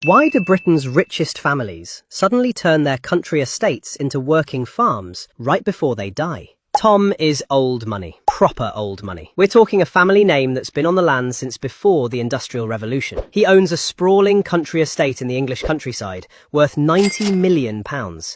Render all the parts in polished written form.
Why do Britain's richest families suddenly turn their country estates into working farms right before they die? Tom is old money. Proper old money. We're talking a family name that's been on the land since before the Industrial Revolution. He owns a sprawling country estate in the English countryside, worth £90 million,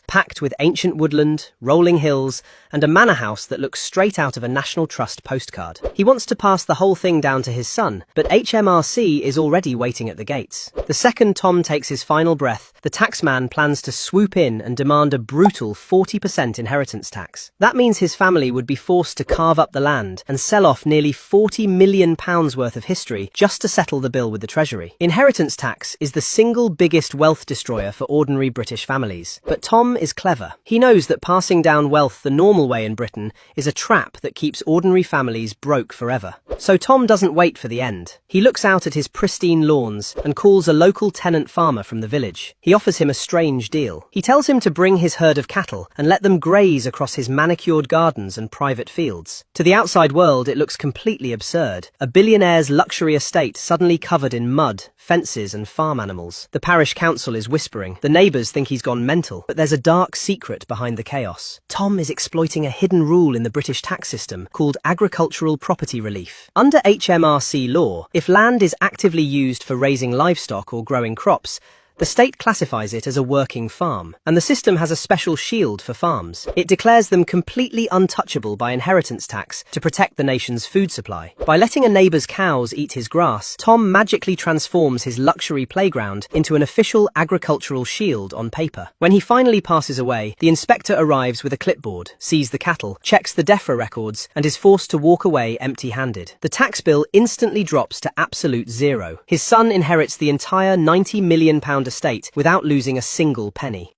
packed with ancient woodland, rolling hills, and a manor house that looks straight out of a National Trust postcard. He wants to pass the whole thing down to his son, but HMRC is already waiting at the gates. The second Tom takes his final breath, the taxman plans to swoop in and demand a brutal 40% inheritance tax. That means his family would be forced to carve up the land and sell off nearly £40 million worth of history just to settle the bill with the Treasury. Inheritance tax is the single biggest wealth destroyer for ordinary British families. But Tom is clever. He knows that passing down wealth the normal way in Britain is a trap that keeps ordinary families broke forever. So Tom doesn't wait for the end. He looks out at his pristine lawns and calls a local tenant farmer from the village. He offers him a strange deal. He tells him to bring his herd of cattle and let them graze across his manicured gardens and private fields. To the outside world, it looks completely absurd. A billionaire's luxury estate suddenly covered in mud, fences and farm animals. The parish council is whispering. The neighbours think he's gone mental, but there's a dark secret behind the chaos. Tom is exploiting a hidden rule in the British tax system called agricultural property relief. Under HMRC law, if land is actively used for raising livestock or growing crops, the state classifies it as a working farm, and the system has a special shield for farms. It declares them completely untouchable by inheritance tax to protect the nation's food supply. By letting a neighbour's cows eat his grass, Tom magically transforms his luxury playground into an official agricultural shield on paper. When he finally passes away, the inspector arrives with a clipboard, sees the cattle, checks the DEFRA records, and is forced to walk away empty-handed. The tax bill instantly drops to absolute zero. His son inherits the entire £90 million estate without losing a single penny.